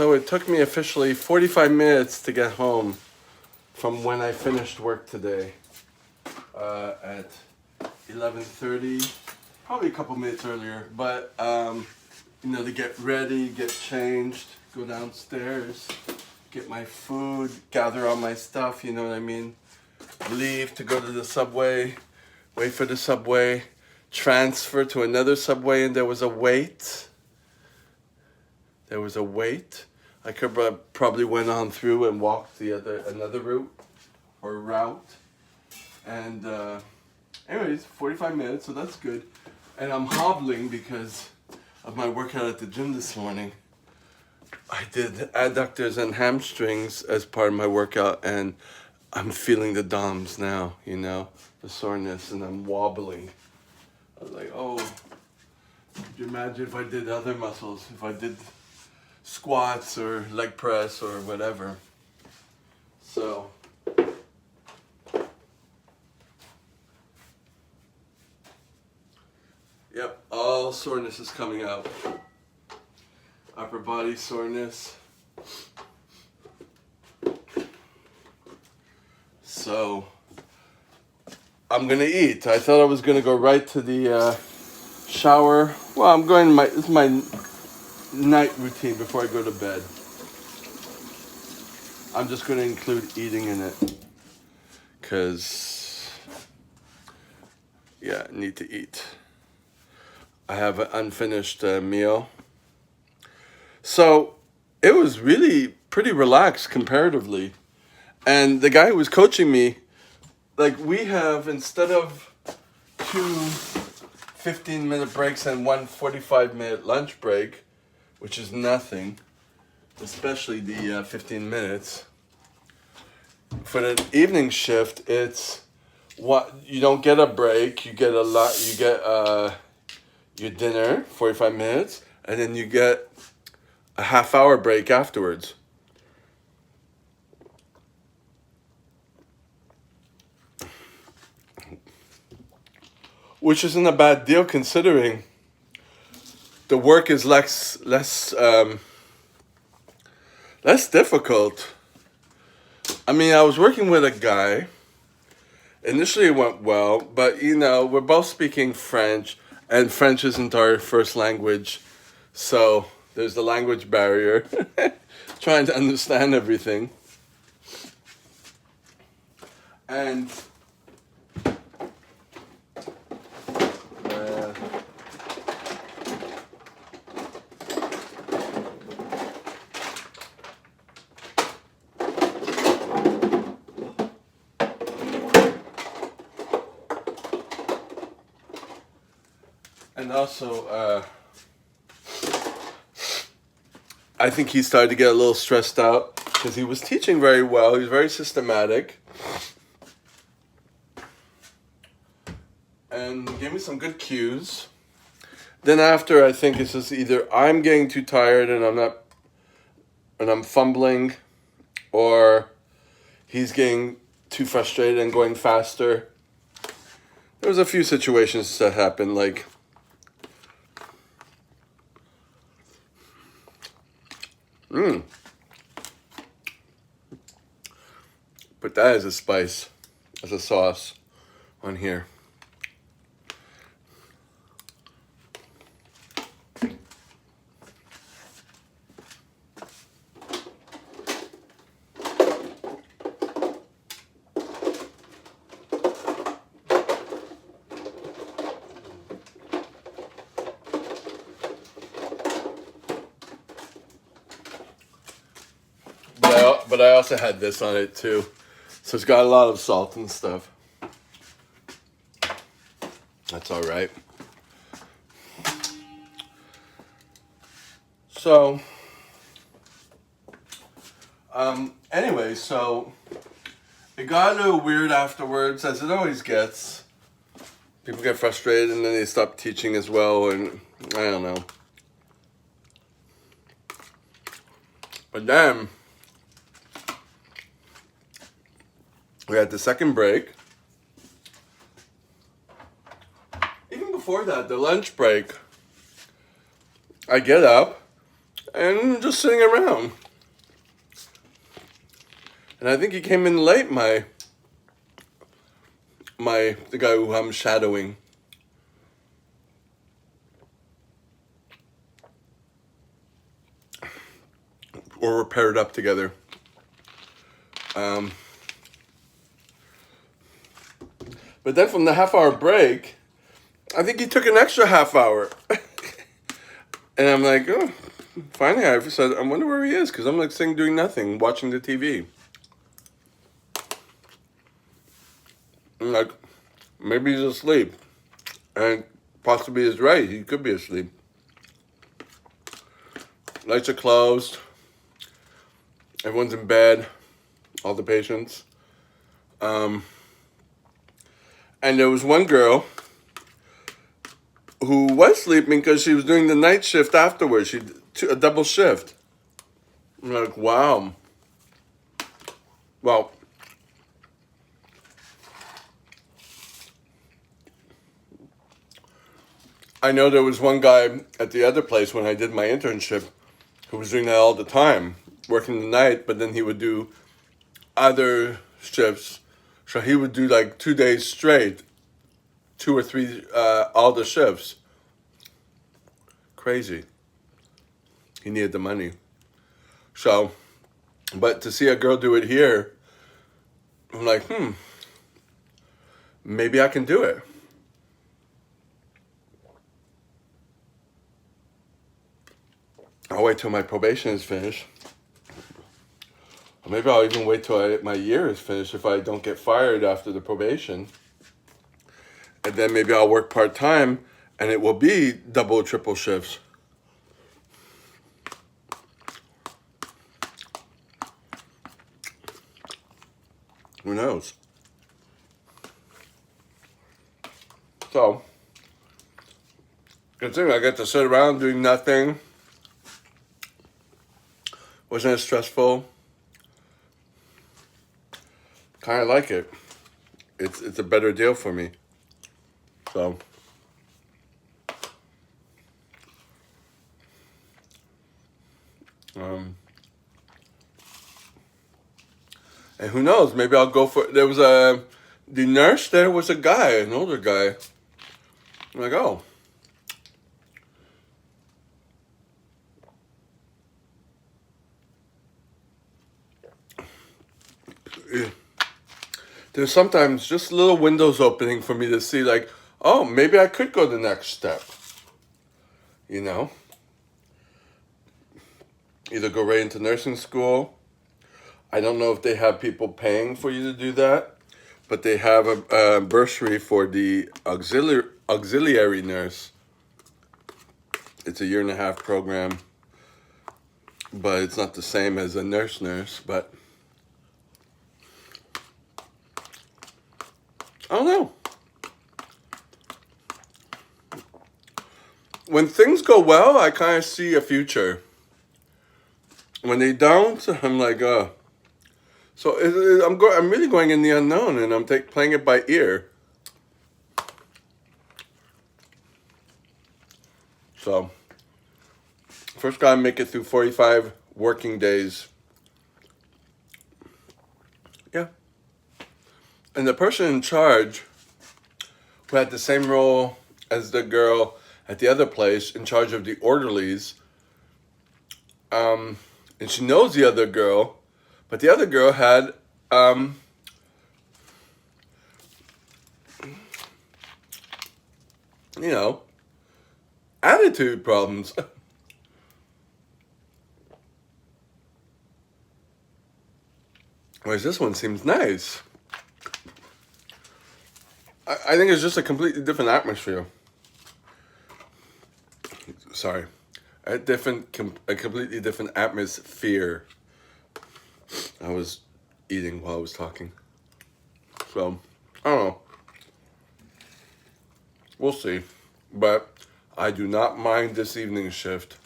So it took me officially 45 minutes to get home from when I finished work today at 11:30, probably a couple minutes earlier. But to get ready, get changed, go downstairs, get my food, gather all my stuff. You know what I mean? Leave to go to the subway, wait for the subway, transfer to another subway, and there was a wait. I could probably went on through and walked another route. And anyways, 45 minutes, so that's good. And I'm hobbling because of my workout at the gym this morning. I did adductors and hamstrings as part of my workout, and I'm feeling the DOMS now, the soreness, and I'm wobbling. I was like, oh, could you imagine if I did other muscles, if I did squats or leg press or whatever. So yep, all soreness is coming out. Upper body soreness. So I'm gonna eat. I thought I was gonna go right to the shower. Well, this is my night routine before I go to bed. I'm just going to include eating in it because I need to eat. I have an unfinished meal. So it was really pretty relaxed comparatively. And the guy who was coaching me, we have, instead of 2 15-minute breaks and 1 45-minute lunch break, which is nothing, especially the 15 minutes. For the evening shift, it's you don't get a break. You get your dinner, 45 minutes, and then you get a half-hour break afterwards. Which isn't a bad deal considering the work is less difficult. I mean, I was working with a guy. Initially it went well, but we're both speaking French, and French isn't our first language. So there's the language barrier, trying to understand everything. And also, I think he started to get a little stressed out because he was teaching very well. He was very systematic. And gave me some good cues. Then after, I think it's just either I'm getting too tired and I'm fumbling, or he's getting too frustrated and going faster. There was a few situations that happened, But that is a spice, as a sauce on here. But I also had this on it too. So it's got a lot of salt and stuff. That's all right. So, anyway, so it got a little weird afterwards, as it always gets. People get frustrated and then they stop teaching as well, and I don't know. But then we had the second break. Even before that, the lunch break, I get up and just sitting around. And I think he came in late, the guy who I'm shadowing. Or we're paired up together. But then from the half-hour break, I think he took an extra half hour. And I'm like, oh, finally I said, I wonder where he is, because I'm like sitting doing nothing, watching the TV. I'm like, maybe he's asleep. And possibly he's right, he could be asleep. Lights are closed. Everyone's in bed, all the patients. And there was one girl who was sleeping because she was doing the night shift afterwards. She did a double shift. I'm like, wow. Well, I know there was one guy at the other place when I did my internship who was doing that all the time, working the night, but then he would do other shifts. So he would do like 2 days straight, 2 or 3, all the shifts. Crazy. He needed the money. So, but to see a girl do it here, I'm like, maybe I can do it. I'll wait till my probation is finished. Or maybe I'll even wait till my year is finished if I don't get fired after the probation. And then maybe I'll work part-time and it will be double or triple shifts. Who knows? So, good thing I get to sit around doing nothing. Wasn't as stressful. Kind of like it. It's a better deal for me. So, and who knows? Maybe I'll go for. The nurse there was a guy, an older guy. I'm like, oh. There's sometimes just little windows opening for me to see, like, oh, maybe I could go the next step. You know? Either go right into nursing school. I don't know if they have people paying for you to do that, but they have a bursary for the auxiliary nurse. It's a 1.5-year program, but it's not the same as a nurse, but I don't know. When things go well, I kind of see a future. When they don't, I'm like, So I'm really going in the unknown, and I'm playing it by ear. So, first gotta make it through 45 working days. Yeah. And the person in charge, who had the same role as the girl at the other place, in charge of the orderlies, and she knows the other girl, but the other girl had, attitude problems. Whereas this one seems nice. I think it's just a completely different atmosphere. Sorry. A completely different atmosphere. I was eating while I was talking. So, I don't know. We'll see. But I do not mind this evening shift.